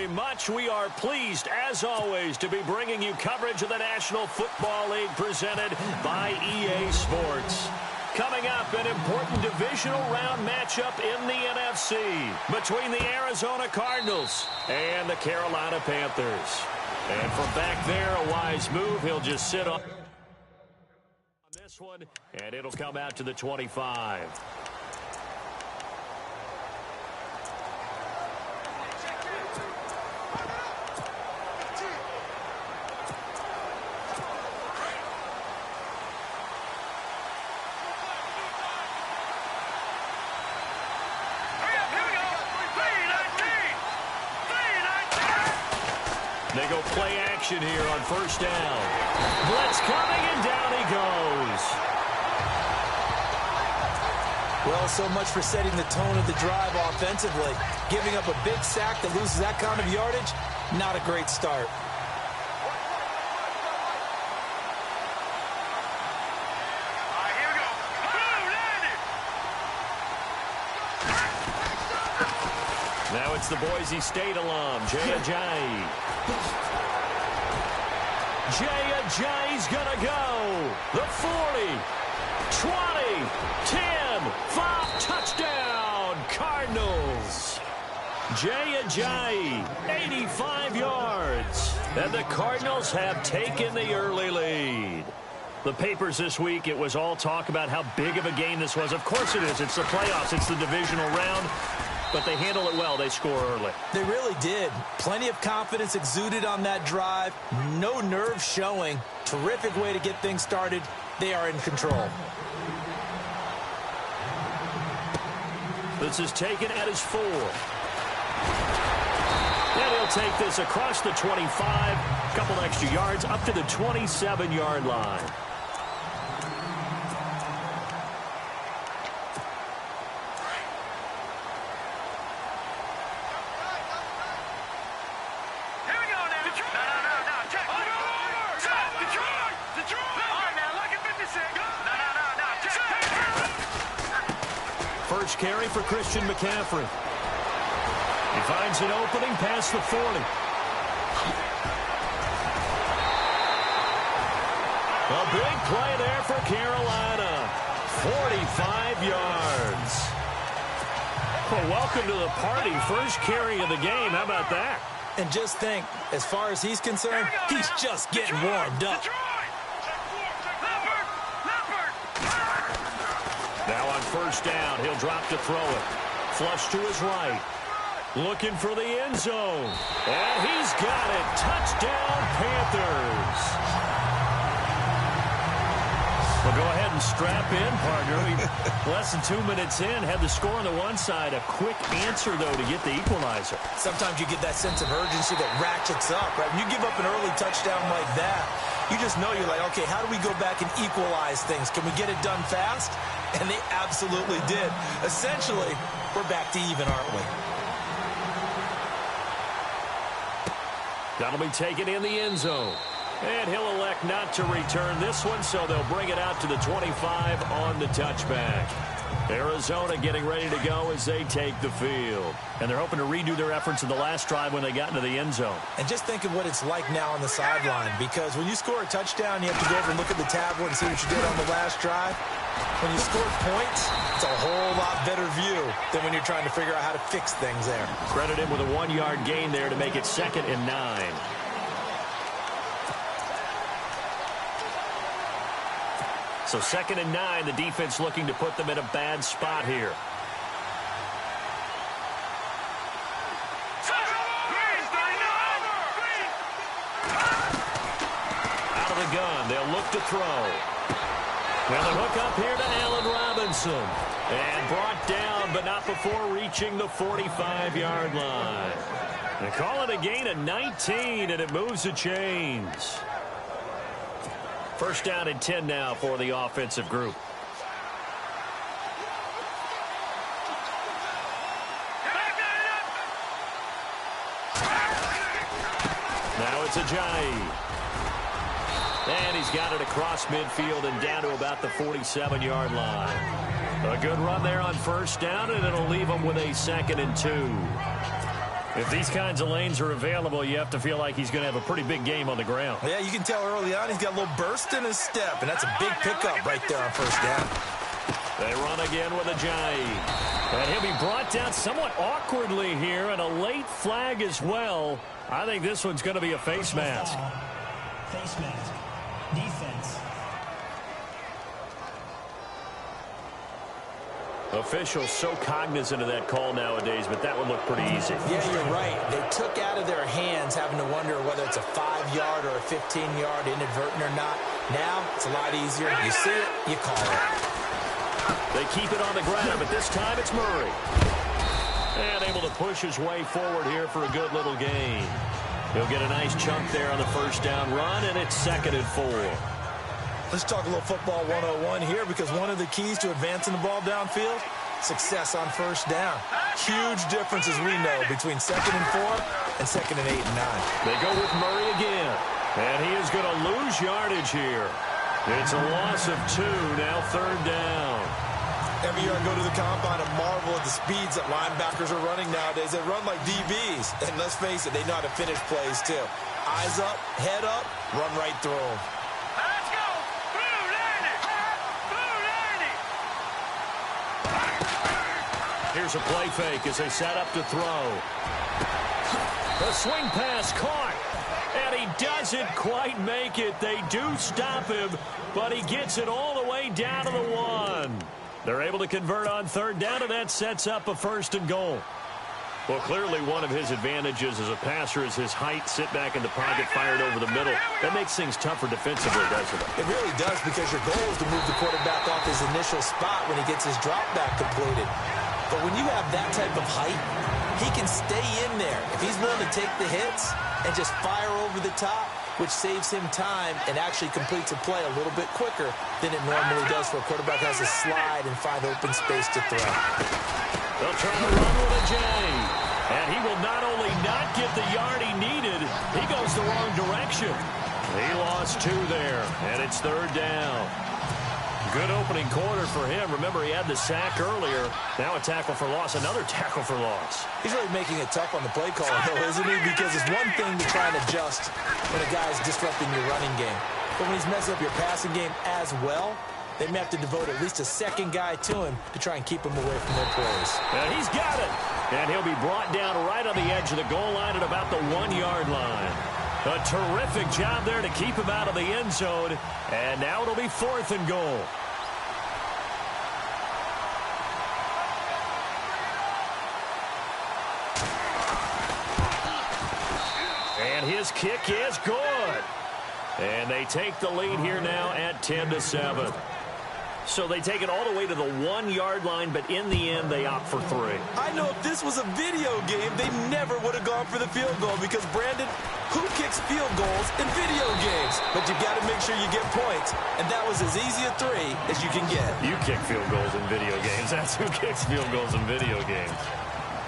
very much. We are pleased, as always, to be bringing you coverage of the National Football League presented by EA Sports. Coming up, an important divisional round matchup in the NFC between the Arizona Cardinals and the Carolina Panthers. And from back there, a wise move. He'll just sit on this one, and it'll come out to the 25. They go play action here on first down. Blitz coming, and down he goes. Well, so much for setting the tone of the drive offensively. Giving up a big sack that loses that kind of yardage, not a great start. Now it's the Boise State alum, Jay Ajayi. Jay Ajayi's gonna go. The 40, 20, 10, 5, touchdown, Cardinals. Jay Ajayi, 85 yards. And the Cardinals have taken the early lead. The papers this week, it was all talk about how big of a game this was. Of course it is. It's the playoffs. It's the divisional round. But they handle it well. They score early. They really did. Plenty of confidence exuded on that drive. No nerve showing. Terrific way to get things started. They are in control. This is taken at his 4. And he'll take this across the 25. Couple extra yards up to the 27-yard line. First carry for Christian McCaffrey. He finds an opening past the 40. A big play there for Carolina. 45 yards. Well, welcome to the party. First carry of the game. How about that? And just think, as far as he's concerned, he's just getting warmed up. Now on first down, he'll drop to throw it. Flush to his right. Looking for the end zone. And he's got it. Touchdown, Panthers. Well, go ahead and strap in, partner. Less than 2 minutes in, had the score on the one side. A quick answer, though, to get the equalizer. Sometimes you get that sense of urgency that ratchets up, right? When you give up an early touchdown like that, you just know you're like, okay, how do we go back and equalize things? Can we get it done fast? And they absolutely did. Essentially, we're back to even, aren't we? That'll be taken in the end zone. And he'll elect not to return this one, so they'll bring it out to the 25 on the touchback. Arizona getting ready to go as they take the field. And they're hoping to redo their efforts in the last drive when they got into the end zone. And just think of what it's like now on the sideline, because when you score a touchdown, you have to go over and look at the tablet and see what you did on the last drive. When you score points, it's a whole lot better view than when you're trying to figure out how to fix things there. Credit him with a 1-yard gain there to make it 2nd and 9. So 2nd and 9, the defense looking to put them in a bad spot here. Out of the gun, they'll look to throw. Well, the hook up here to Allen Robinson. And brought down, but not before reaching the 45-yard line. They call it a gain of 19, and it moves the chains. First down and 10 now for the offensive group. Now it's Ajayi. And he's got it across midfield and down to about the 47-yard line. A good run there on first down, and it'll leave him with a 2nd and 2. If these kinds of lanes are available, you have to feel like he's going to have a pretty big game on the ground. Yeah, you can tell early on he's got a little burst in his step, and that's a big pickup right there on first down. They run again with a Jai. And he'll be brought down somewhat awkwardly here, and a late flag as well. I think this one's going to be a face mask. Face mask. Defense. Officials so cognizant of that call nowadays, but that would look pretty easy. Yeah, you're right. They took out of their hands having to wonder whether it's a 5-yard or a 15-yard inadvertent or not. Now, it's a lot easier. You see it, you call it. They keep it on the ground, but this time it's Murray. And able to push his way forward here for a good little gain. He'll get a nice chunk there on the first down run, and it's 2nd and 4. Let's talk a little football 101 here, because one of the keys to advancing the ball downfield, success on first down. Huge difference, as we know, between 2nd and 4 and 2nd and 8 and 9. They go with Murray again, and he is going to lose yardage here. It's a loss of 2, now 3rd down. Every year I go to the combine and marvel at the speeds that linebackers are running nowadays. They run like DBs, and let's face it, they know how to finish plays too. Eyes up, head up, run right through them. Let's go! Blue Lady! Blue Lady! Here's a play fake as they set up to throw. The swing pass caught, and he doesn't quite make it. They do stop him, but he gets it all the way down to the 1. They're able to convert on 3rd down, and that sets up a 1st and goal. Well, clearly one of his advantages as a passer is his height, sit back in the pocket, fired over the middle. That makes things tougher defensively, doesn't it? It really does, because your goal is to move the quarterback off his initial spot when he gets his drop back completed. But when you have that type of height, he can stay in there. If he's willing to take the hits and just fire over the top, which saves him time and actually completes a play a little bit quicker than it normally does for a quarterback who has to slide and find open space to throw. They'll try to run with a J. And he will not only not get the yard he needed, he goes the wrong direction. He lost 2 there, and it's 3rd down. Good opening quarter for him. Remember, he had the sack earlier. Now a tackle for loss, another tackle for loss. He's really making it tough on the play caller, though, isn't he? Because it's one thing to try and adjust when a guy's disrupting your running game. But when he's messing up your passing game as well, they may have to devote at least a second guy to him to try and keep him away from their plays. And he's got it. And he'll be brought down right on the edge of the goal line at about the 1-yard line. A terrific job there to keep him out of the end zone. And now it'll be 4th and goal. And his kick is good. And they take the lead here now at 10-7. So they take it all the way to the 1-yard line, but in the end, they opt for 3. I know if this was a video game, they never would have gone for the field goal, because, Brandon, who kicks field goals in video games? But you've got to make sure you get points, and that was as easy a 3 as you can get. You kick field goals in video games. That's who kicks field goals in video games.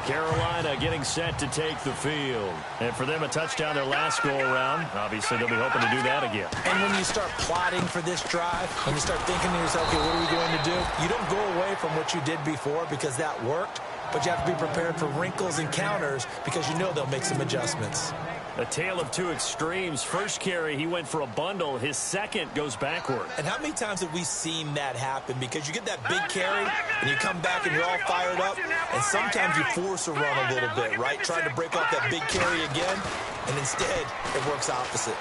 Carolina getting set to take the field. And for them, a touchdown their last go-around. Obviously, they'll be hoping to do that again. And when you start plotting for this drive, when you start thinking to yourself, okay, what are we going to do? You don't go away from what you did before because that worked, but you have to be prepared for wrinkles and counters because you know they'll make some adjustments. A tale of 2 extremes. First carry, he went for a bundle. His second goes backward. And how many times have we seen that happen? Because you get that big carry, and you come back, and you're all fired up, and sometimes you force a run a little bit, right? Trying to break off that big carry again, and instead, it works opposite.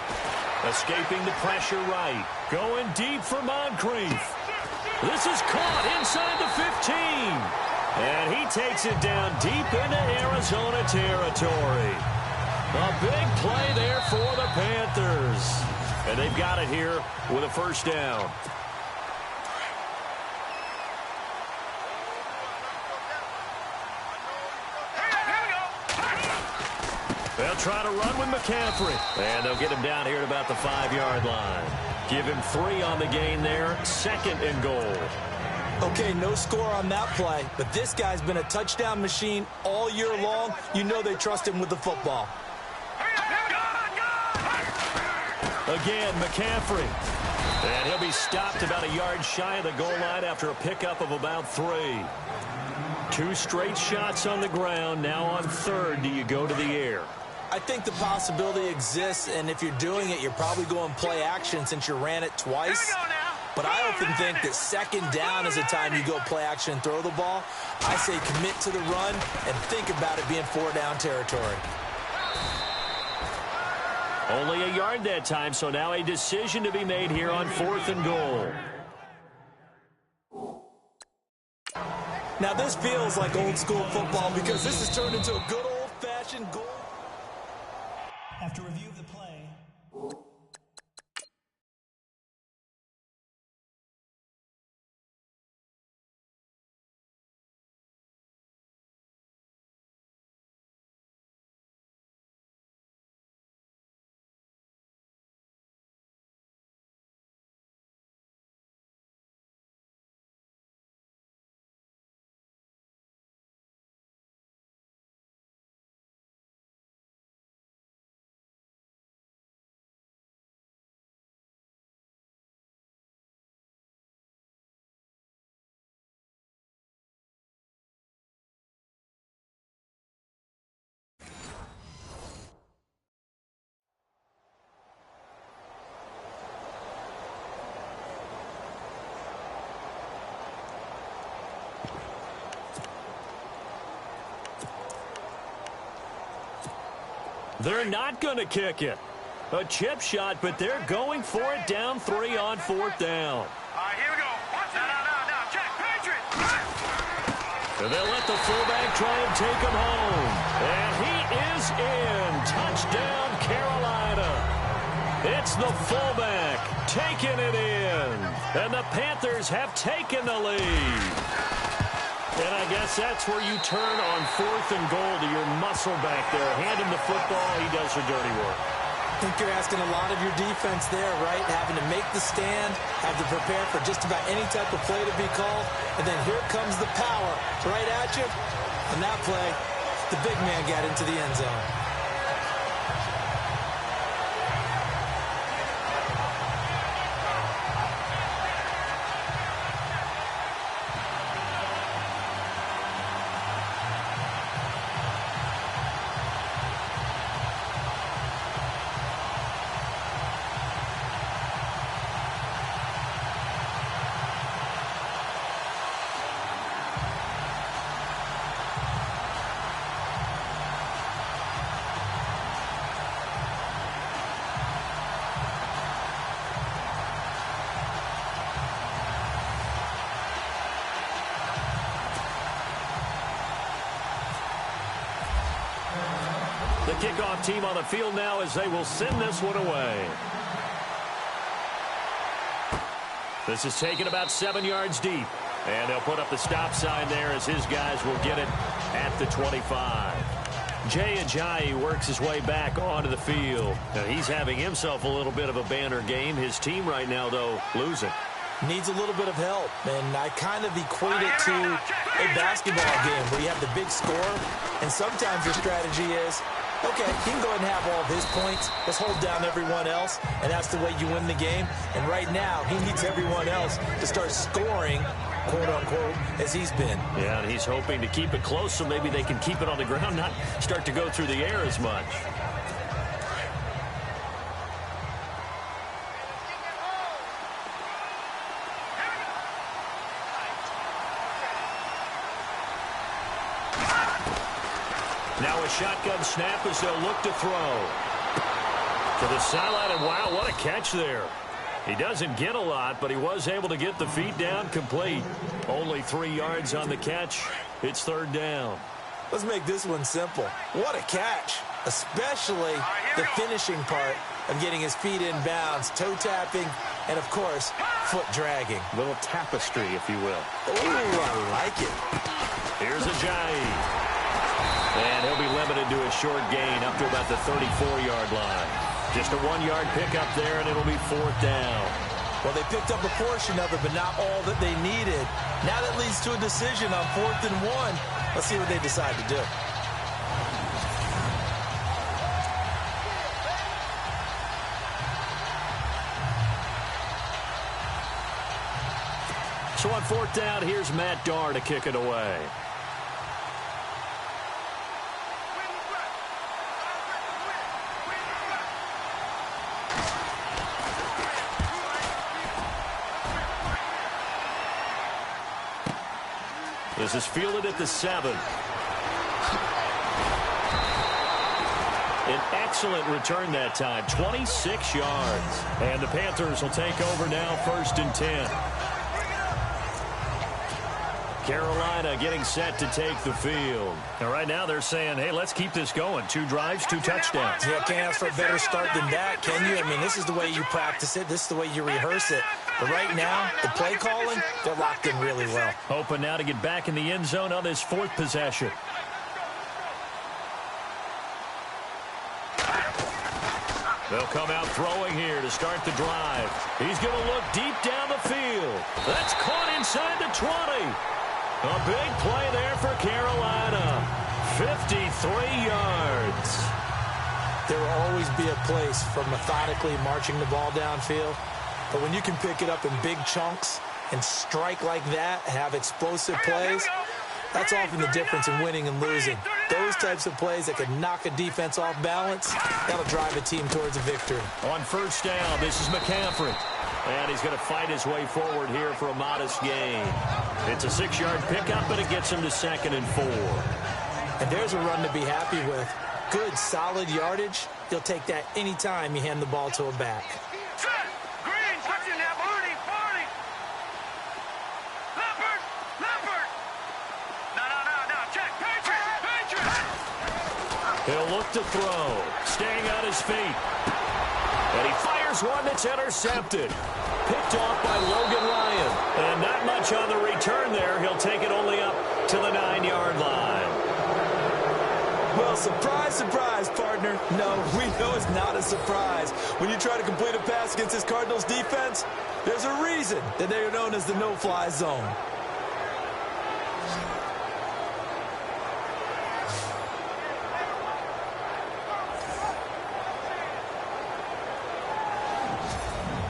Escaping the pressure right. Going deep for Moncrief. This is caught inside the 15. And he takes it down deep into Arizona territory. A big play there for the Panthers. And they've got it here with a first down. They'll try to run with McCaffrey. And they'll get him down here at about the 5-yard line. Give him 3 on the gain there. 2nd and goal. Okay, no score on that play, but this guy's been a touchdown machine all year long. You know they trust him with the football. Again, McCaffrey. And he'll be stopped about a yard shy of the goal line after a pickup of about 3. 2 straight shots on the ground. Now on third, do you go to the air? I think the possibility exists, and if you're doing it, you're probably going play action since you ran it twice. But I often think that second down is the time you go play action and throw the ball. I say commit to the run and think about it being 4-down territory. Only a yard that time, so now a decision to be made here on 4th and goal. Now this feels like old school football because this has turned into a good old-fashioned goal. After review of the play, They're not going to kick it. A chip shot, but they're going for it down 3 on 4th down. All right, here we go. No. Check. Patriots. And they'll let the fullback try and take him home. And he is in. Touchdown, Carolina. It's the fullback taking it in. And the Panthers have taken the lead. And I guess that's where you turn on 4th and goal to your muscle back there. Hand him the football. He does the dirty work. I think you're asking a lot of your defense there, right? Having to make the stand, have to prepare for just about any type of play to be called. And then here comes the power right at you. On that play, the big man got into the end zone. The kickoff team on the field now as they will send this one away. This is taken about 7 yards deep. And they'll put up the stop sign there as his guys will get it at the 25. Jay Ajayi works his way back onto the field. Now, he's having himself a little bit of a banner game. His team right now, though, losing. Needs a little bit of help, and I kind of equate it to a basketball game where you have the big score, and sometimes your strategy is, okay, he can go ahead and have all of his points. Let's hold down everyone else, and that's the way you win the game. And right now, he needs everyone else to start scoring, quote-unquote, as he's been. Yeah, and he's hoping to keep it close so maybe they can keep it on the ground, not start to go through the air as much. Now a shotgun snap as they'll look to throw. To the sideline, and wow, what a catch there. He doesn't get a lot, but he was able to get the feet down complete. Only 3 yards on the catch. It's third down. Let's make this one simple. What a catch, especially the finishing part of getting his feet in bounds, toe tapping, and, of course, foot dragging. A little tapestry, if you will. Ooh, I like it. Here's Ajayi. And he'll be limited to a short gain up to about the 34-yard line. Just a 1-yard pickup there, and it'll be fourth down. Well, they picked up a portion of it, but not all that they needed. Now that leads to a decision on 4th and 1. Let's see what they decide to do. So on 4th down, here's Matt Darr to kick it away. This is fielded at the 7. An excellent return that time, 26 yards. And the Panthers will take over now, 1st and 10. Carolina getting set to take the field. And right now they're saying, hey, let's keep this going. 2 drives, 2 touchdowns. Yeah, can't ask for a better start than that, can you? I mean, this is the way you practice it. This is the way you rehearse it. But right now, the play calling, they're locked in really well. Hoping now to get back in the end zone on this 4th possession. They'll come out throwing here to start the drive. He's going to look deep down the field. That's caught inside the 20. A big play there for Carolina. 53 yards. There will always be a place for methodically marching the ball downfield. But when you can pick it up in big chunks and strike like that, have explosive plays, that's often the difference in winning and losing. Those types of plays that can knock a defense off balance, that'll drive a team towards a victory. On 1st down, this is McCaffrey. And he's going to fight his way forward here for a modest gain. It's a 6-yard pickup, but it gets him to 2nd and 4. And there's a run to be happy with. Good, solid yardage. You'll take that anytime you hand the ball to a back. Green, touching that 40. Leopard. No. Check. Patriot. He'll look to throw. Staying on his feet. And he fires one that's intercepted. Picked off by Logan Ryan. And not much on the return there. He'll take it only up to the 9-yard line. Well, surprise, partner. No, we know it's not a surprise. When you try to complete a pass against this Cardinals defense, there's a reason that they are known as the no-fly zone.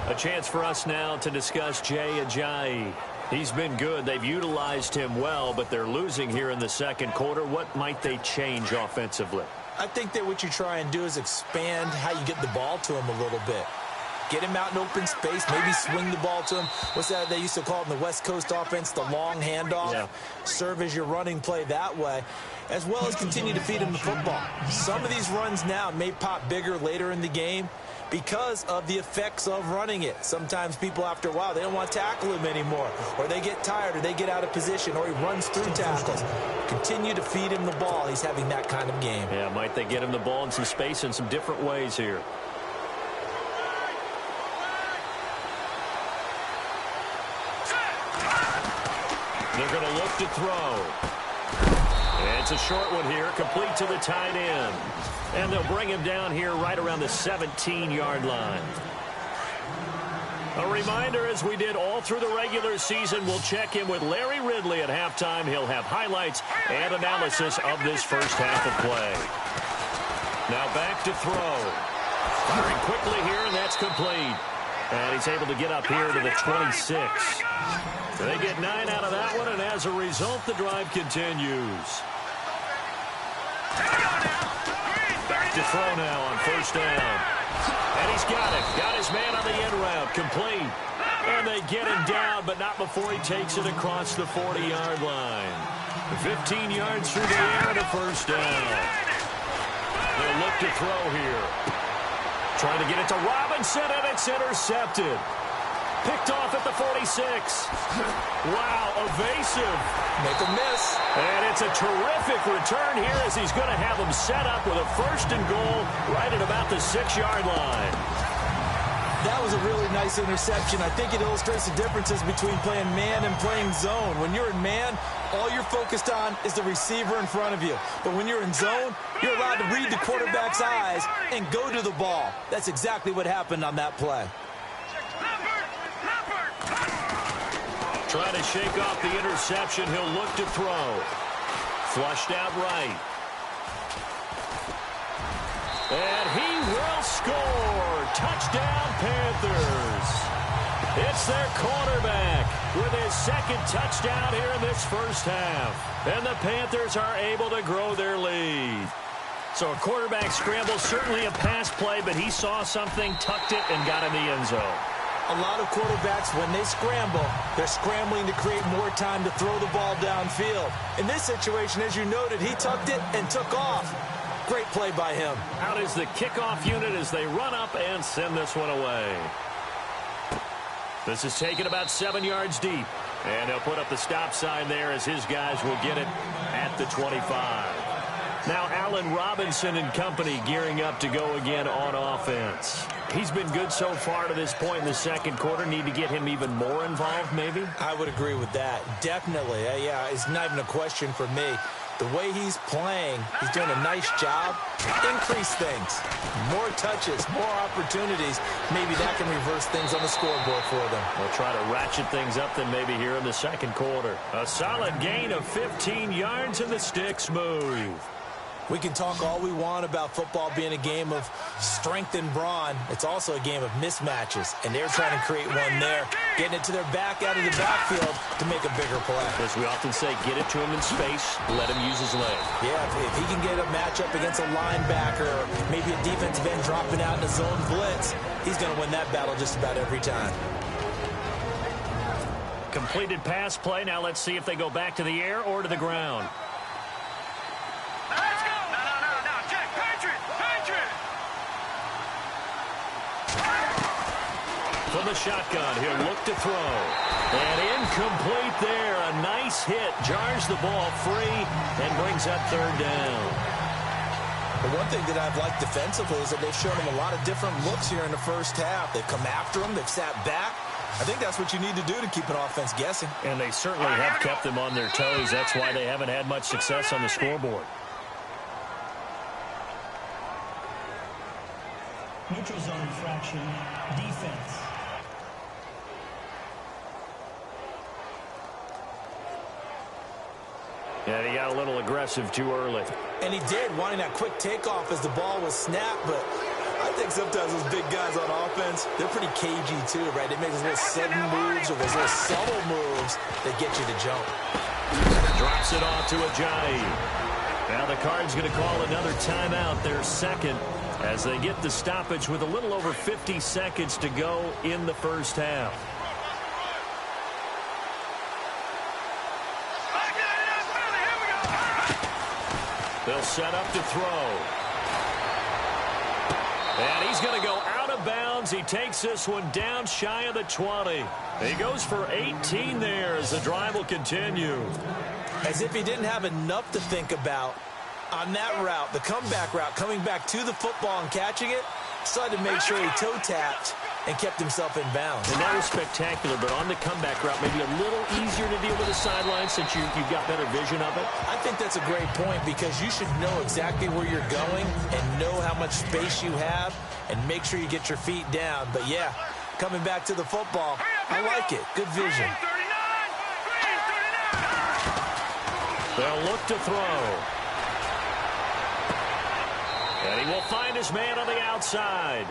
A chance for us now to discuss Jay Ajayi. He's been good. They've utilized him well, but they're losing here in the 2nd quarter. What might they change offensively? I think that what you try and do is expand how you get the ball to him a little bit. Get him out in open space, maybe swing the ball to him. What's that they used to call it in the West Coast offense, the long handoff? Yeah. Serve as your running play that way, as well as continue to feed him the football. Some of these runs now may pop bigger later in the game because of the effects of running it. Sometimes people, after a while, they don't want to tackle him anymore, or they get tired, or they get out of position, or he runs through tackles. Continue to feed him the ball. He's having that kind of game. Yeah, might they get him the ball in some space in some different ways here? They're going to look to throw. And it's a short one here, complete to the tight end. And they'll bring him down here right around the 17-yard line. A reminder, as we did all through the regular season, we'll check in with Larry Ridley at halftime. He'll have highlights and analysis of this first half of play. Now back to throw. Firing quickly here, and that's complete. And he's able to get up here to the 26. They get 9 out of that one, and as a result, the drive continues. Back to throw now on 1st down. And he's got it. Got his man on the end route. Complete. And they get him down, but not before he takes it across the 40-yard line. 15 yards through the air and a 1st down. They'll look to throw here. Trying to get it to Robinson, and it's intercepted. Picked off at the 46. Wow, evasive. Make a miss. And it's a terrific return here as he's going to have him set up with a 1st and goal right at about the 6-yard line. That was a really nice interception. I think it illustrates the differences between playing man and playing zone. When you're in man, all you're focused on is the receiver in front of you. But when you're in zone, you're allowed to read the quarterback's eyes and go to the ball. That's exactly what happened on that play. Trying to shake off the interception. He'll look to throw. Flushed out right. And he will score. Touchdown, Panthers. It's their quarterback with his 2nd touchdown here in this first half. And the Panthers are able to grow their lead. So a quarterback scramble, certainly a pass play, but he saw something, tucked it, and got in the end zone. A lot of quarterbacks, when they scramble, they're scrambling to create more time to throw the ball downfield. In this situation, as you noted, he tucked it and took off. Great play by him. Out is the kickoff unit as they run up and send this one away. This is taken about 7 yards deep. And he'll put up the stop sign there as his guys will get it at the 25. Now Allen Robinson and company gearing up to go again on offense. He's been good so far to this point in the second quarter. Need to get him even more involved, maybe? I would agree with that. Definitely. Yeah, it's not even a question for me. The way he's playing, he's doing a nice job. Increase things. More touches, more opportunities. Maybe that can reverse things on the scoreboard for them. We'll try to ratchet things up then maybe here in the second quarter. A solid gain of 15 yards and the sticks move. We can talk all we want about football being a game of strength and brawn. It's also a game of mismatches, and they're trying to create one there, getting it to their back out of the backfield to make a bigger play. As we often say, get it to him in space, let him use his leg. Yeah, if he can get a matchup against a linebacker or maybe a defensive end dropping out in a zone blitz, he's going to win that battle just about every time. Completed pass play. Now let's see if they go back to the air or to the ground. From the shotgun, he'll look to throw. And incomplete there. A nice hit. Jars the ball free and brings up third down. The one thing that I've liked defensively is that they've shown him a lot of different looks here in the first half. They've come after him. They've sat back. I think that's what you need to do to keep an offense guessing. And they certainly have kept them on their toes. That's why they haven't had much success on the scoreboard. Neutral zone infraction, defense. Yeah, he got a little aggressive too early. And he did, wanting that quick takeoff as the ball was snapped. But I think sometimes those big guys on offense, they're pretty cagey too, right? They make those little sudden moves or those little subtle moves that get you to jump. Drops it off to Ajayi. Now the Cards going to call another timeout, their second, as they get the stoppage with a little over 50 seconds to go in the first half. They'll set up to throw. And he's going to go out of bounds. He takes this one down shy of the 20. He goes for 18 there as the drive will continue. As if he didn't have enough to think about on that route, the comeback route, coming back to the football and catching it, decided to make sure he toe-tapped and kept himself in bounds. And that was spectacular, but on the comeback route, maybe a little easier to deal with the sideline since you've got better vision of it. I think that's a great point because you should know exactly where you're going and know how much space you have and make sure you get your feet down. But, yeah, coming back to the football, I like it. Good vision. They'll look to throw. And he will find his man on the outside.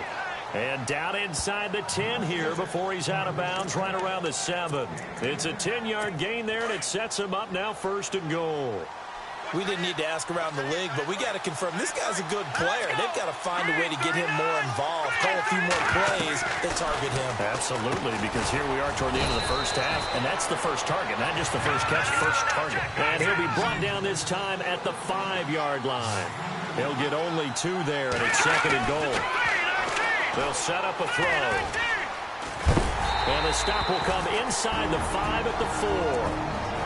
And down inside the 10 here before he's out of bounds right around the 7. It's a 10-yard gain there, and it sets him up now first and goal. We didn't need to ask around the league, but we got to confirm this guy's a good player. They've got to find a way to get him more involved, call a few more plays that target him. Absolutely, because here we are toward the end of the first half, and that's the first target, not just the first catch, first target. And he'll be brought down this time at the 5-yard line. He'll get only 2 there, and it's second and goal. They'll set up a throw. And the stop will come inside the 5 at the 4.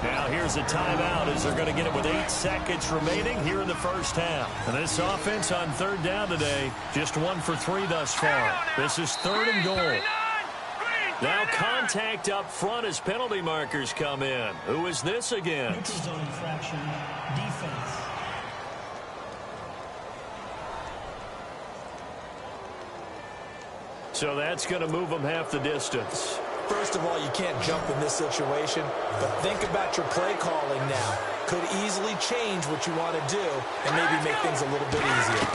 Now here's a timeout as they're going to get it with 8 seconds remaining here in the first half. And this offense on third down today, just 1 for 3 thus far. This is third and goal. Now contact up front as penalty markers come in. Who is this against? Neutral zone infraction, defense. So that's going to move them half the distance. First of all, you can't jump in this situation, but think about your play calling now. Could easily change what you want to do and maybe make things a little bit easier.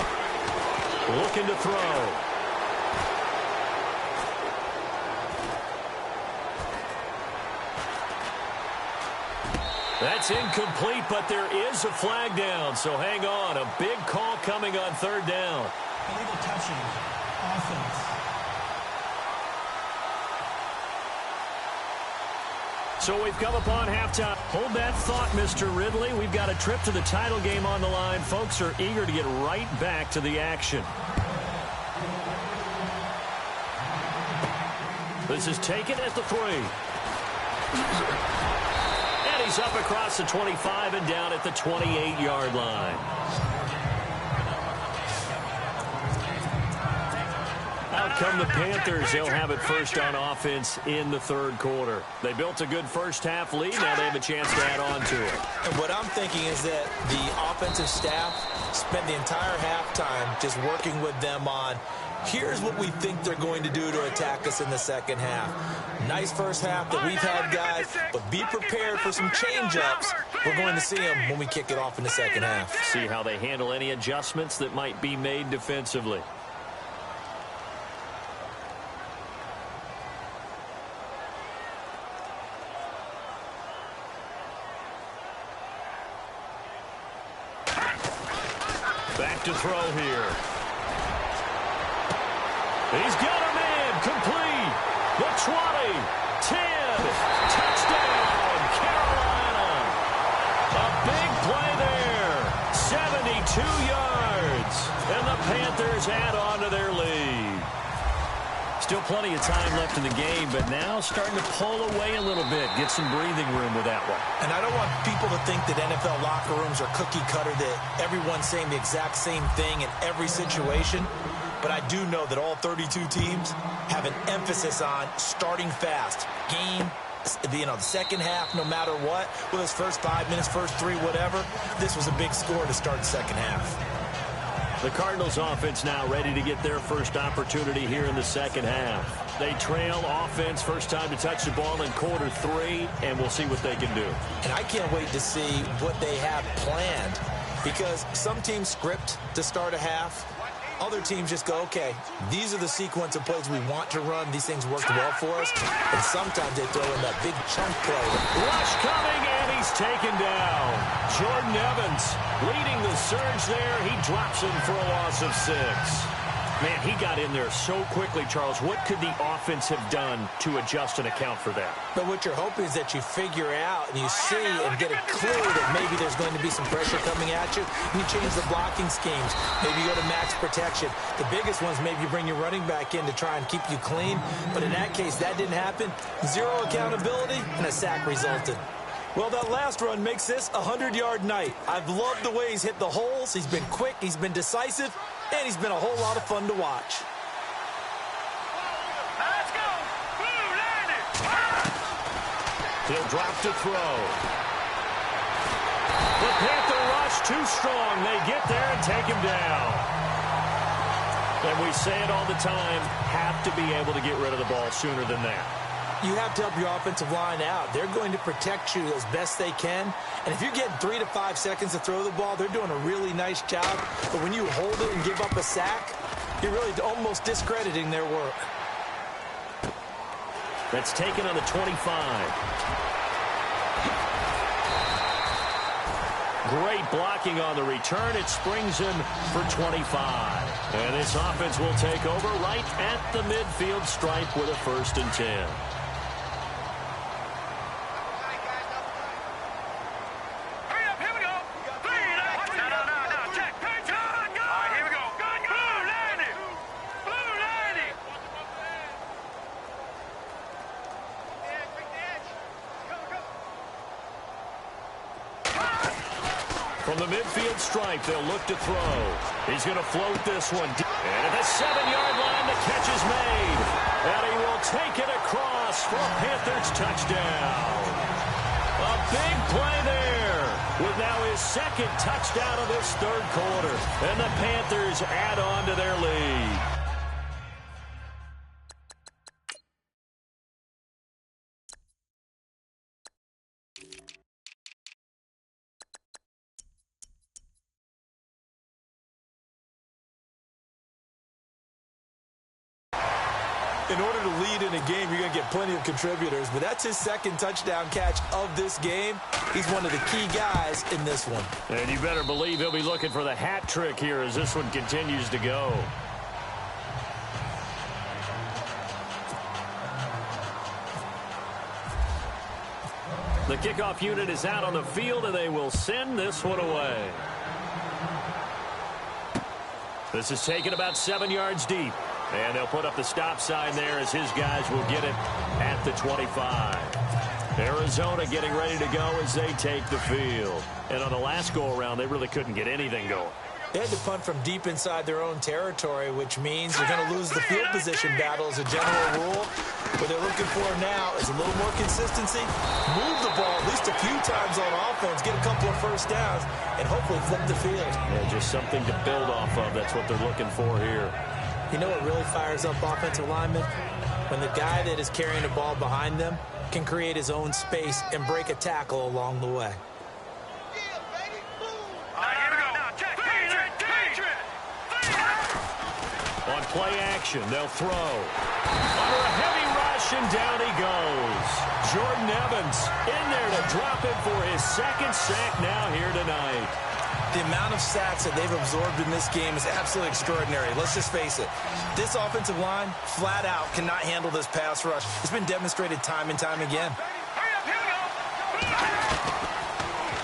Looking to throw. That's incomplete, but there is a flag down, so hang on. A big call coming on third down. Illegal touching, offense. So we've come upon halftime. Hold that thought, Mr. Ridley. We've got a trip to the title game on the line. Folks are eager to get right back to the action. This is taken at the 3. And he's up across the 25 and down at the 28-yard line. Out come the Panthers. They'll have it first on offense in the third quarter. They built a good first-half lead. Now they have a chance to add on to it. And what I'm thinking is that the offensive staff spent the entire halftime just working with them on, here's what we think they're going to do to attack us in the second half. Nice first half that we've had, guys, but be prepared for some change-ups. We're going to see them when we kick it off in the second half. See how they handle any adjustments that might be made defensively. Back to throw here. He's got him in. Complete. The 20. 10. Touchdown, Carolina. A big play there. 72 yards. And the Panthers add on to their lead. Still plenty of time left in the game, but now starting to pull away a little bit. Get some breathing room with that one. And I don't want people to think that NFL locker rooms are cookie cutter, that everyone's saying the exact same thing in every situation. But I do know that all 32 teams have an emphasis on starting fast. Game, the second half, no matter what, whether it's first 5 minutes, first 3, whatever, this was a big score to start the second half. The Cardinals offense now ready to get their first opportunity here in the second half. They trail offense, first time to touch the ball in quarter 3, and we'll see what they can do. And I can't wait to see what they have planned, because some teams script to start a half. Other teams just go, okay, these are the sequence of plays we want to run. These things worked well for us. And sometimes they throw in that big chunk play. Rush coming, and he's taken down. Jordan Evans leading the surge there. He drops him for a loss of 6. Man, he got in there so quickly, Charles. What could the offense have done to adjust and account for that? But what you're hoping is that you figure out and you see and get a clue that maybe there's going to be some pressure coming at you. And you change the blocking schemes. Maybe you go to max protection. The biggest ones, maybe you bring your running back in to try and keep you clean. But in that case, that didn't happen. 0 accountability, and a sack resulted. Well, that last run makes this a 100-yard night. I've loved the way he's hit the holes. He's been quick. He's been decisive. And he's been a whole lot of fun to watch. Let's go. Blue landed. He'll drop to throw. The Panther rush too strong. They get there and take him down. And we say it all the time, have to be able to get rid of the ball sooner than that. You have to help your offensive line out. They're going to protect you as best they can. And if you're getting 3 to 5 seconds to throw the ball, they're doing a really nice job. But when you hold it and give up a sack, you're really almost discrediting their work. That's taken on the 25. Great blocking on the return. It springs him for 25. And this offense will take over right at the midfield stripe with a 1st and 10. From the midfield stripe, they'll look to throw. He's going to float this one. And at the 7-yard line, the catch is made. And he will take it across for a Panthers touchdown. A big play there with now his 2nd touchdown of this 3rd quarter. And the Panthers add on to their lead. In order to lead in a game, you're going to get plenty of contributors, but that's his 2nd touchdown catch of this game. He's one of the key guys in this one. And you better believe he'll be looking for the hat trick here as this one continues to go. The kickoff unit is out on the field, and they will send this one away. This is taken about 7 yards deep. And they'll put up the stop sign there as his guys will get it at the 25. Arizona getting ready to go as they take the field. And on the last go-around, they really couldn't get anything going. They had to punt from deep inside their own territory, which means you're going to lose the field position battle as a general rule. What they're looking for now is a little more consistency, move the ball at least a few times on offense, get a couple of first downs, and hopefully flip the field. Yeah, just something to build off of. That's what they're looking for here. You know what really fires up offensive linemen? When the guy that is carrying the ball behind them can create his own space and break a tackle along the way. On play action, they'll throw. Under a heavy rush, and down he goes. Jordan Evans in there to drop him for his second sack now here tonight. The amount of sacks that they've absorbed in this game is absolutely extraordinary. Let's just face it. This offensive line, flat out, cannot handle this pass rush. It's been demonstrated time and time again.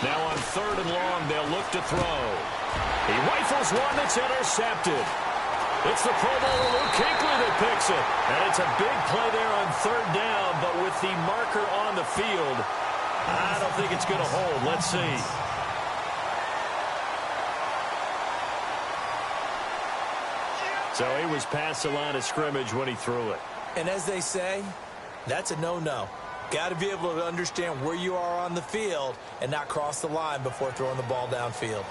Now on 3rd and long, they'll look to throw. He rifles one that's intercepted. It's the Pro Bowler Luke Kuechly that picks it. And it's a big play there on 3rd down, but with the marker on the field, I don't think it's going to hold. Let's see. So he was past the line of scrimmage when he threw it. And as they say, that's a no-no. Got to be able to understand where you are on the field and not cross the line before throwing the ball downfield.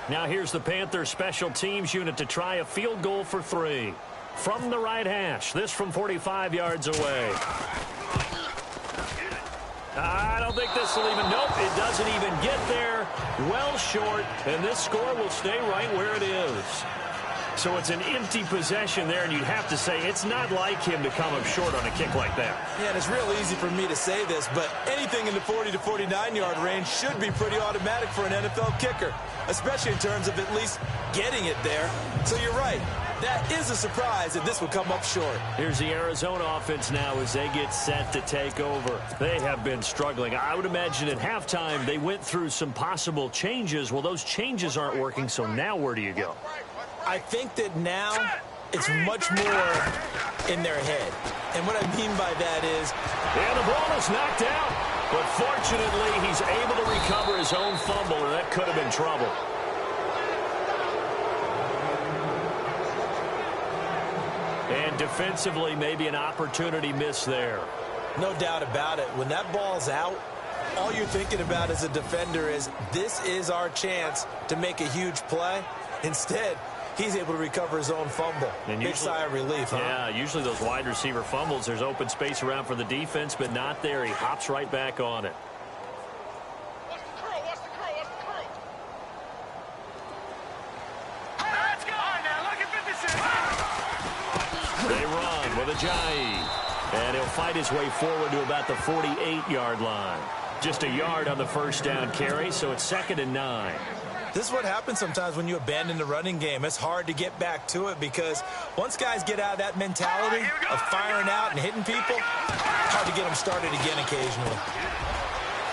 Now here's the Panthers special teams unit to try a field goal for 3. From the right hash, this from 45 yards away. I don't think this will even, nope, it doesn't even get there. Well short, and this score will stay right where it is. So it's an empty possession there, and you'd have to say it's not like him to come up short on a kick like that. Yeah, and it's real easy for me to say this, but anything in the 40 to 49-yard range should be pretty automatic for an NFL kicker, especially in terms of at least getting it there. So you're right. That is a surprise that this will come up short. Here's the Arizona offense now as they get set to take over. They have been struggling. I would imagine at halftime they went through some possible changes. Well, those changes aren't working, so now where do you go? I think that now it's much more in their head. And what I mean by that is... And the ball is knocked out. But fortunately, he's able to recover his own fumble, and that could have been trouble. And defensively, maybe an opportunity miss there. No doubt about it. When that ball's out, all you're thinking about as a defender is, this is our chance to make a huge play. Instead, he's able to recover his own fumble. And big sigh of relief, huh? Yeah, usually those wide receiver fumbles, there's open space around for the defense, but not there. He hops right back on it. Watch the curl, watch the curl, watch the curl. Let's go! All right, now, look at 56. They run with Ajayi. And he'll fight his way forward to about the 48-yard line. Just a yard on the first down carry, so it's 2nd and 9. This is what happens sometimes when you abandon the running game. It's hard to get back to it because once guys get out of that mentality of firing out and hitting people, hard to get them started again occasionally.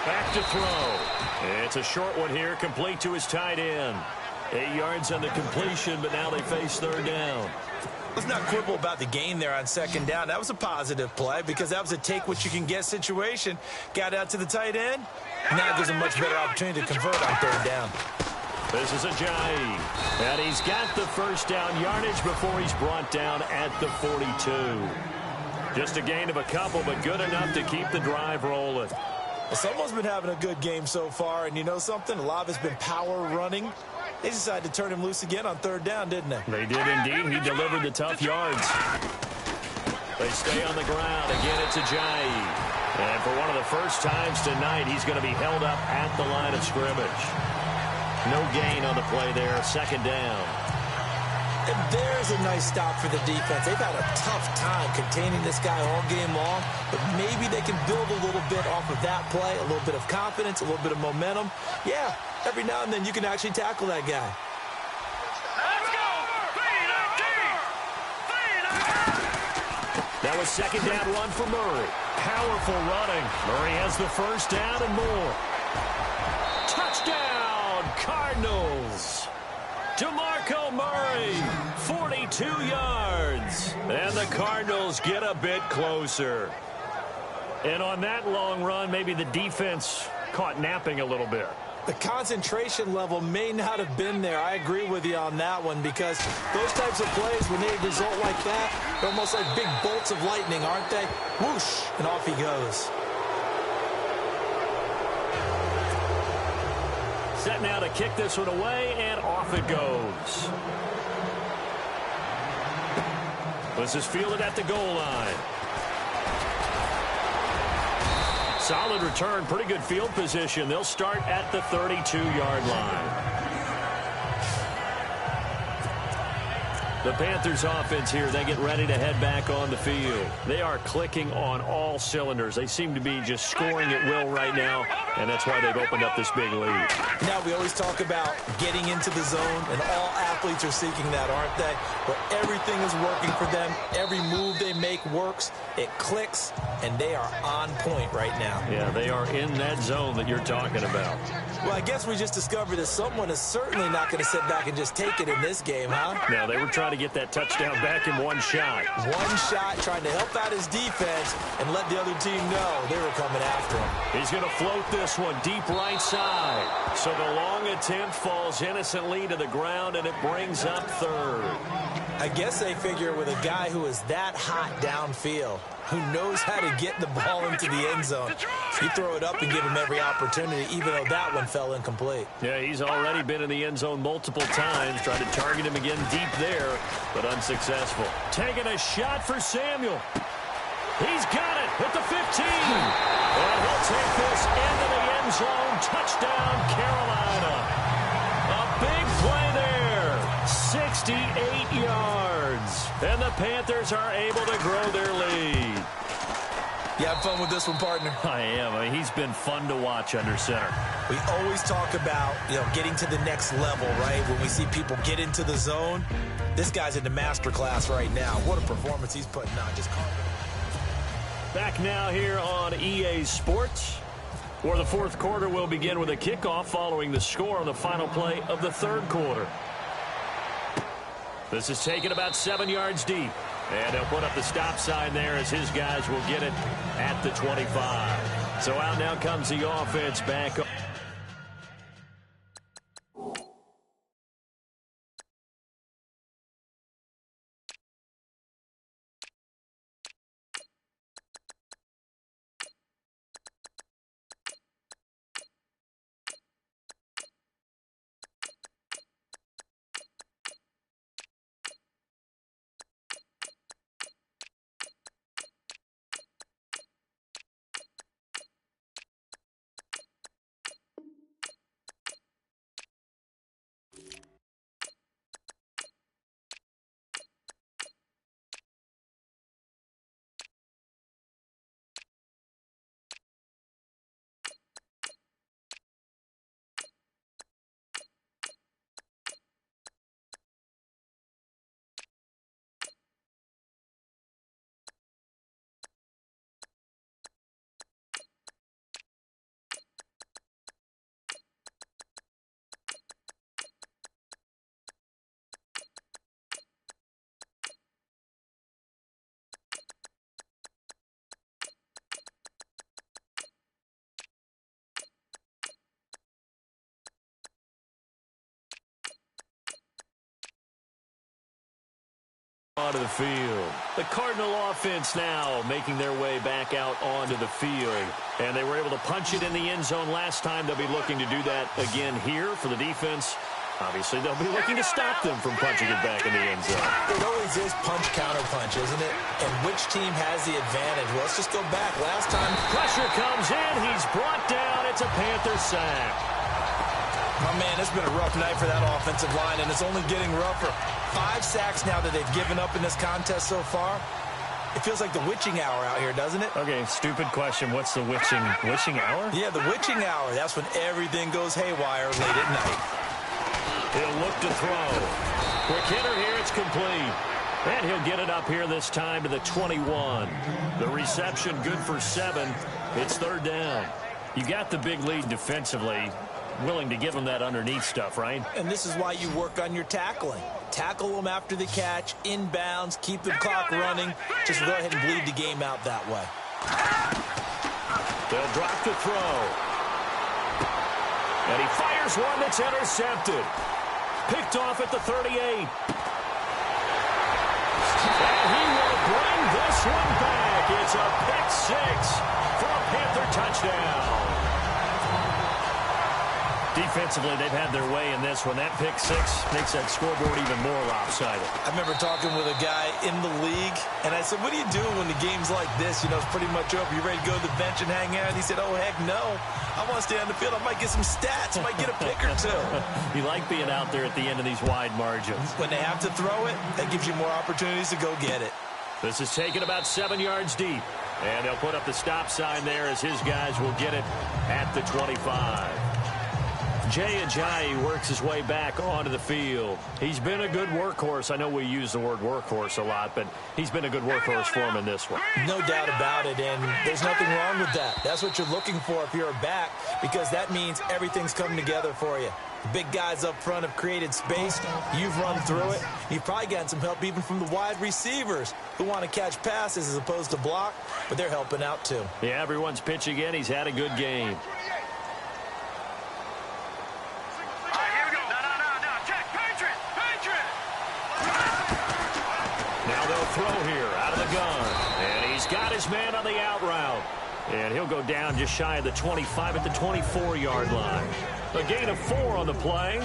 Back to throw. It's a short one here, complete to his tight end. 8 yards on the completion, but now they face 3rd down. Let's not quibble about the gain there on 2nd down. That was a positive play because that was a take-what-you-can-get situation. Got out to the tight end. Now there's a much better opportunity to convert on 3rd down. This is Ajayi. And he's got the first down yardage before he's brought down at the 42. Just a gain of a couple, but good enough to keep the drive rolling. Well, someone's been having a good game so far, and you know something? A lot of it's been power running. They decided to turn him loose again on 3rd down, didn't they? They did indeed. He delivered the tough yards. They stay on the ground. Again, it's Ajayi. And for one of the first times tonight, he's going to be held up at the line of scrimmage. No gain on the play there, 2nd down. And there's a nice stop for the defense. They've had a tough time containing this guy all game long, but maybe they can build a little bit off of that play, a little bit of confidence, a little bit of momentum. Yeah, every now and then you can actually tackle that guy. Let's go! That was second down run for Murray. Powerful running. Murray has the first down and more. Touchdown, Cardinals. DeMarco Murray, 42 yards. And the Cardinals get a bit closer. And on that long run, maybe the defense caught napping a little bit. The concentration level may not have been there. I agree with you on that one because those types of plays, when they result like that, they're almost like big bolts of lightning, aren't they? Whoosh, and off he goes. Set now to kick this one away, and off it goes. This is fielded at the goal line. Solid return, pretty good field position. They'll start at the 32-yard line. The Panthers offense here, they get ready to head back on the field. They are clicking on all cylinders. They seem to be just scoring at will right now, and that's why they've opened up this big lead. Now, we always talk about getting into the zone, and all athletes are seeking that, aren't they? Where everything is working for them. Every move they make works. It clicks, and they are on point right now. Yeah, they are in that zone that you're talking about. Well, I guess we just discovered that someone is certainly not going to sit back and just take it in this game, huh? Now, they were trying to get that touchdown back in one shot. One shot, trying to help out his defense and let the other team know they were coming after him. He's going to float this one deep right side. So the long attempt falls innocently to the ground, and it brings up third. I guess they figure with a guy who is that hot downfield, who knows how to get the ball into the end zone, you throw it up and give him every opportunity, even though that one fell incomplete. Yeah, he's already been in the end zone multiple times, tried to target him again deep there, but unsuccessful. Taking a shot for Samuel. He's got it at the 15. And he'll take this into the end zone. Touchdown, Carolina. A big play there. 68 yards. And the Panthers are able to grow their lead. You have fun with this one, partner? I am. He's been fun to watch under center. We always talk about, getting to the next level, right? When we see people get into the zone, this guy's in the master class right now. What a performance he's putting on. Just back now here on EA Sports, where the fourth quarter will begin with a kickoff following the score on the final play of the third quarter. This is taken about 7 yards deep. And he'll put up the stop sign there as his guys will get it at the 25. So out now comes the offense back. Onto the field. The Cardinal offense now making their way back out onto the field. And they were able to punch it in the end zone last time. They'll be looking to do that again here for the defense. Obviously, they'll be looking to stop them from punching it back in the end zone. It always is punch-counter-punch, isn't it? And which team has the advantage? Well, let's just go back. Last time, pressure comes in. He's brought down. It's a Panther sack. Oh, man, it's been a rough night for that offensive line, and it's only getting rougher. 5 sacks now that they've given up in this contest so far. It feels like the witching hour out here, doesn't it? Okay, stupid question. What's the witching hour? Yeah, the witching hour. That's when everything goes haywire late at night. He'll look to throw. Quick hitter here. It's complete. And he'll get it up here this time to the 21. The reception good for 7. It's third down. You got the big lead defensively. Willing to give them that underneath stuff, right? And this is why you work on your tackling. Tackle them after the catch, inbounds, keep the clock running. Just go ahead and bleed the game out that way. They'll drop the throw. And he fires one that's intercepted. Picked off at the 38. And he will bring this one back. It's a pick 6 for a Panther touchdown. Defensively, they've had their way in this one. That pick 6 makes that scoreboard even more lopsided. I remember talking with a guy in the league, and I said, what do you do when the game's like this? You know, it's pretty much over. You ready to go to the bench and hang out? And he said, oh, heck no. I want to stay on the field. I might get some stats. I might get a pick or two. You like being out there at the end of these wide margins. When they have to throw it, that gives you more opportunities to go get it. This is taken about 7 yards deep. And they'll put up the stop sign there as his guys will get it at the 25. Jay Ajayi works his way back onto the field. He's been a good workhorse. I know we use the word workhorse a lot, but he's been a good workhorse for him in this one. No doubt about it, and there's nothing wrong with that. That's what you're looking for if you're a back, because that means everything's coming together for you. The big guys up front have created space. You've run through it. You've probably gotten some help even from the wide receivers who want to catch passes as opposed to block, but they're helping out too. Yeah, everyone's pitching in. He's had a good game. Throw here out of the gun. And he's got his man on the out route. And he'll go down just shy of the 25 at the 24-yard line. A gain of 4 on the play.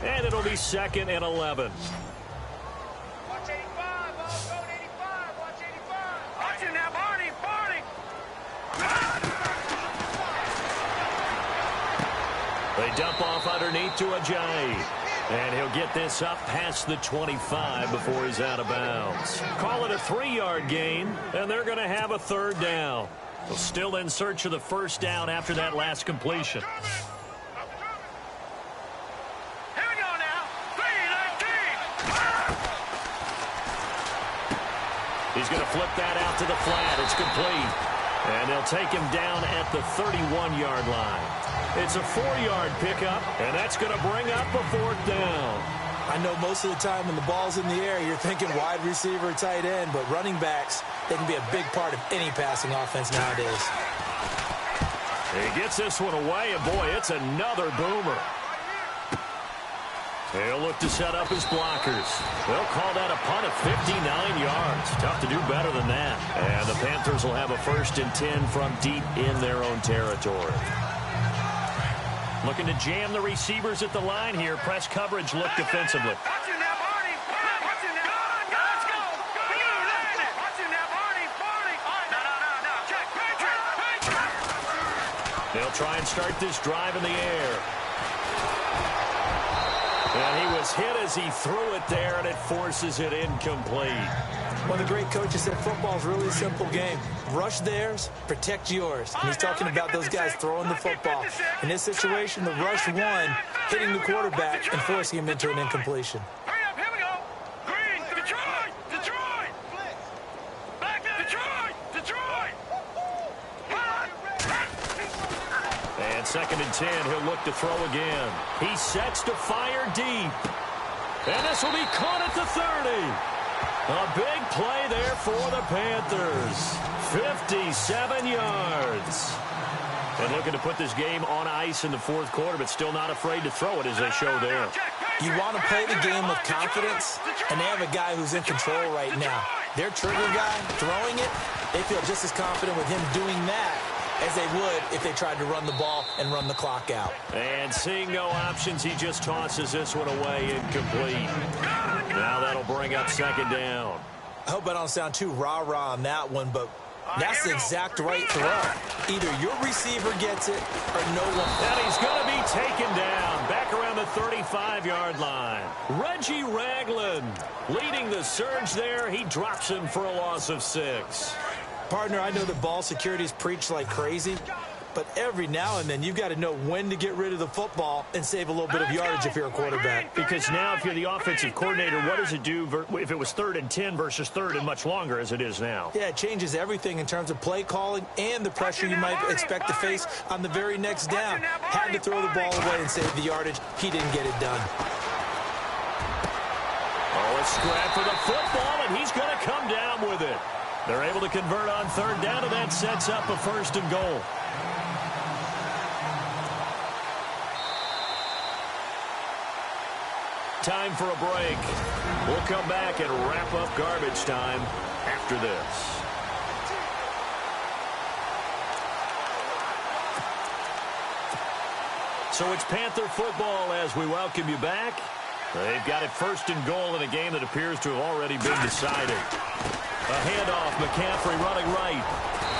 And it'll be 2nd and 11. Watch 85. Watch 85. Watch 85. Watch him now, Barney. They dump off underneath to Ajayi. And he'll get this up past the 25 before he's out of bounds. Call it a 3-yard gain, and they're going to have a third down. They're still in search of the first down after that last completion. Here we go now. 3-19. He's going to flip that out to the flat. It's complete. And they'll take him down at the 31-yard line. It's a 4-yard pickup, and that's going to bring up a fourth down. I know most of the time when the ball's in the air, you're thinking wide receiver, tight end, but running backs, they can be a big part of any passing offense nowadays. He gets this one away, and boy, it's another boomer. He'll look to set up his blockers. They'll call that a punt of 59 yards. Tough to do better than that. And the Panthers will have a 1st and 10 from deep in their own territory. Looking to jam the receivers at the line here. Press coverage look defensively. Watch him now, Barney. Watch him now. Let's go. You land it. Watch him now, Barney. No. Check. Patriot. They'll try and start this drive in the air. And he was hit as he threw it there, and it forces it incomplete. One of the great coaches said football is really a simple game. Rush theirs, protect yours. And he's talking about those guys throwing the football. In this situation, the rush one, hitting the quarterback and forcing him into an incompletion. Hurry up, here we go. Green, Detroit. Back to Detroit. And 2nd and 10, he'll look to throw again. He sets to fire deep. And this will be caught at the 30. A big play there for the Panthers. 57 yards. And looking to put this game on ice in the 4th quarter, but still not afraid to throw it as they show there. You want to play the game with confidence, and they have a guy who's in control right now. Their trigger guy throwing it, they feel just as confident with him doing that as they would if they tried to run the ball and run the clock out. And seeing no options, he just tosses this one away incomplete. Now that'll bring up 2nd down. I hope I don't sound too rah-rah on that one, but That's the exact right throw. Either your receiver gets it or no one. And he's going to be taken down back around the 35-yard line. Reggie Ragland leading the surge there. He drops him for a loss of 6. Partner, I know that ball security is preached like crazy, but every now and then you've got to know when to get rid of the football and save a little bit of yardage if you're a quarterback. Because now if you're the offensive coordinator, what does it do if it was 3rd and 10 versus 3rd and much longer as it is now? Yeah, it changes everything in terms of play calling and the pressure you might expect to face on the very next down. Had to throw the ball away and save the yardage. He didn't get it done. Oh, a scrap for the football, and he's going to come down with it. They're able to convert on 3rd down, and that sets up a 1st and goal. Time for a break. We'll come back and wrap up garbage time after this. So it's Panther football as we welcome you back. They've got it 1st and goal in a game that appears to have already been decided. A handoff, McCaffrey running right.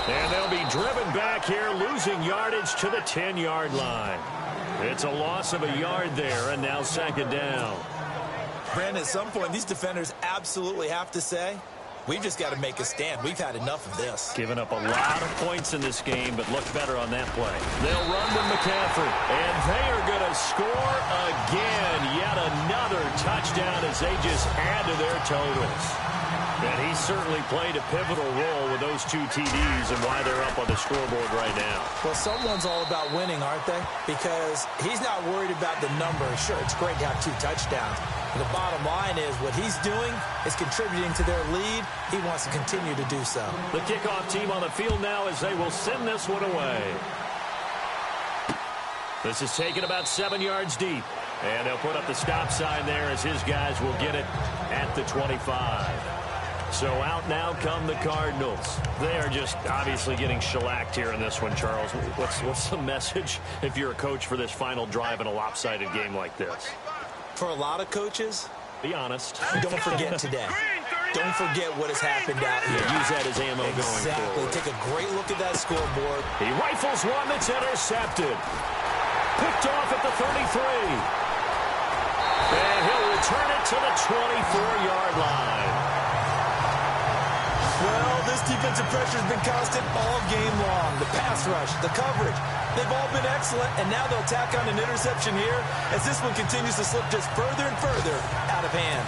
And they'll be driven back here, losing yardage to the 10-yard line. It's a loss of a yard there, and now 2nd down. Brandon, at some point, these defenders absolutely have to say, we've just got to make a stand. We've had enough of this. Given up a lot of points in this game, but look better on that play. They'll run with McCaffrey, and they are going to score again. Yet another touchdown as they just add to their totals. And he certainly played a pivotal role with those 2 TDs and why they're up on the scoreboard right now. Well, someone's all about winning, aren't they? Because he's not worried about the number. Sure, it's great to have 2 touchdowns. But the bottom line is what he's doing is contributing to their lead. He wants to continue to do so. The kickoff team on the field now as they will send this one away. This is taken about 7 yards deep. And they'll put up the stop sign there as his guys will get it at the 25. So out now come the Cardinals. They are just obviously getting shellacked here in this one, Charles. What's the message if you're a coach for this final drive in a lopsided game like this? For a lot of coaches, be honest. Don't forget today. Don't forget what has happened out here. Yeah, use that as ammo going forward. Take a great look at that scoreboard. He rifles one that's intercepted. Picked off at the 33. And he'll return it to the 24-yard line. Well, this defensive pressure has been constant all game long. The pass rush, the coverage, they've all been excellent, and now they'll tack on an interception here as this one continues to slip just further and further out of hand.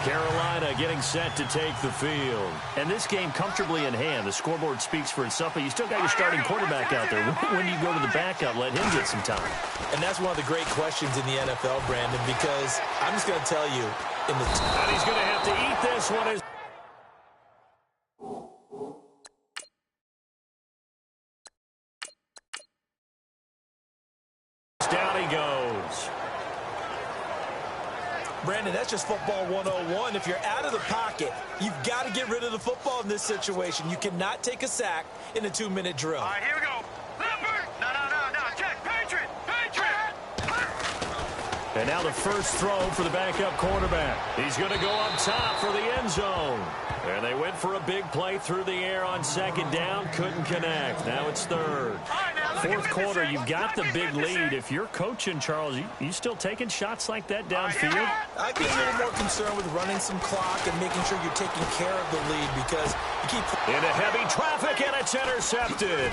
Carolina getting set to take the field. And this game comfortably in hand. The scoreboard speaks for itself, but you still got your starting quarterback out there. When do you go to the backup, let him get some time? And that's one of the great questions in the NFL, Brandon, because I'm just going to tell you, and he's going to have to eat this one. Down he goes. Brandon, that's just football 101. If you're out of the pocket, you've got to get rid of the football in this situation. You cannot take a sack in a 2-minute drill. All right, here we go. No. Check. Patriot. And now the first throw for the backup quarterback. He's going to go up top for the end zone. And they went for a big play through the air on 2nd down. Couldn't connect. Now it's 3rd. 4th quarter, you've got the big lead. If you're coaching, Charles, you still taking shots like that downfield? I'd be a little more concerned with running some clock and making sure you're taking care of the lead because you keep... Into heavy traffic, and it's intercepted.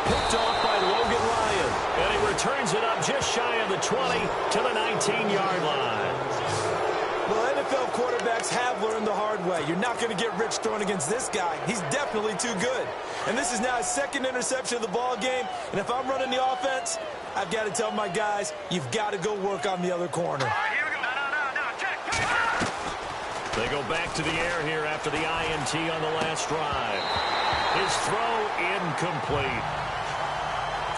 Picked off by Logan Ryan. And he returns it up just shy of the 20 to the 19-yard line. Well, NFL quarterbacks have learned the hard way. You're not going to get rich throwing against this guy. He's definitely too good. And this is now his 2nd interception of the ball game. And if I'm running the offense, I've got to tell my guys, you've got to go work on the other corner. All right, here we go. No. Check. They go back to the air here after the INT on the last drive. His throw incomplete.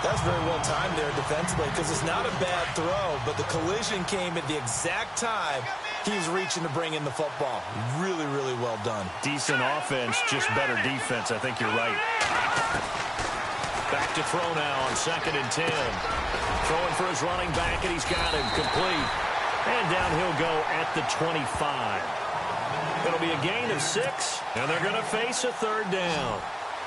That's very well timed there defensively because it's not a bad throw, but the collision came at the exact time he was reaching to bring in the football. Really, really well done. Decent offense, just better defense. I think you're right. Back to throw now on 2nd and 10. Throwing for his running back, and he's got him complete. And down he'll go at the 25. it'll be a gain of 6, and they're going to face a third down.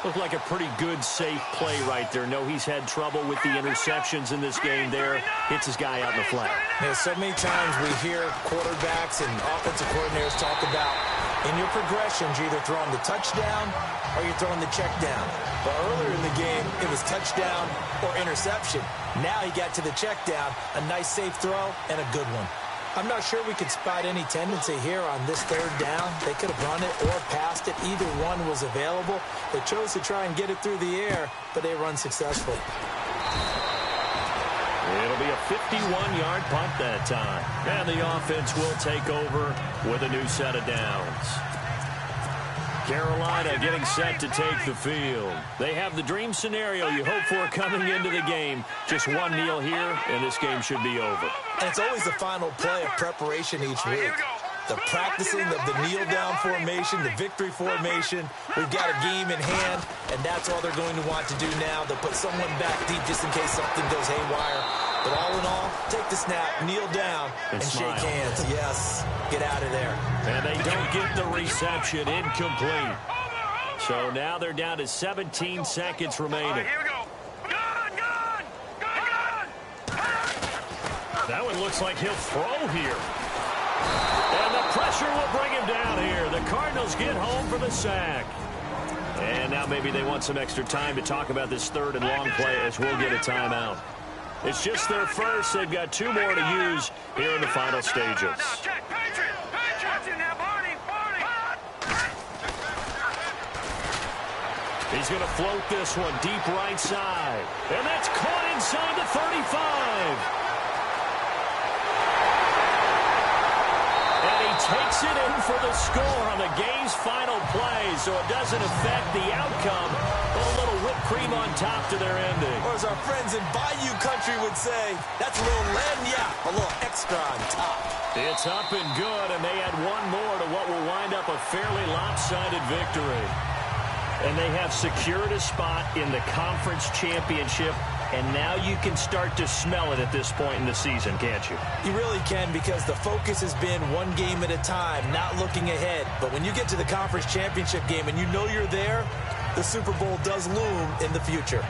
Looked like a pretty good, safe play right there. No, he's had trouble with the interceptions in this game there. Hits his guy out in the flat. Yeah, so many times we hear quarterbacks and offensive coordinators talk about in your progressions, you're either throwing the touchdown or you're throwing the check down. But earlier in the game, it was touchdown or interception. Now he got to the check down, a nice safe throw, and a good one. I'm not sure we could spot any tendency here on this third down. They could have run it or passed it. Either one was available. They chose to try and get it through the air, but they were unsuccessful. It'll be a 51-yard punt that time. And the offense will take over with a new set of downs. Carolina getting set to take the field. They have the dream scenario you hope for coming into the game. Just one kneel here, and this game should be over. And it's always the final play of preparation each week. The practicing of the kneel-down formation, the victory formation. We've got a game in hand, and that's all they're going to want to do now. They'll put someone back deep just in case something goes haywire. But all in all, take the snap, kneel down, and shake hands. Yes, get out of there. And they don't get the reception. Incomplete. So now they're down to 17 seconds remaining. Here we go. Gun! That one looks like he'll throw here. And the pressure will bring him down here. The Cardinals get home for the sack. And now maybe they want some extra time to talk about this third and long play as we'll get a timeout. It's just their first. They've got 2 more to use here in the final stages. He's going to float this one deep right side. And that's caught inside the 35. And he takes it in for the score on the game's final play, so it doesn't affect the outcome. A little whipped cream on top to their ending. Or as our friends in Bayou Country would say, that's a little lagniappe, a little extra on top. It's up and good, and they add one more to what will wind up a fairly lopsided victory. And they have secured a spot in the conference championship, and now you can start to smell it at this point in the season, can't you? You really can, because the focus has been one game at a time, not looking ahead. But when you get to the conference championship game and you know you're there, the Super Bowl does loom in the future.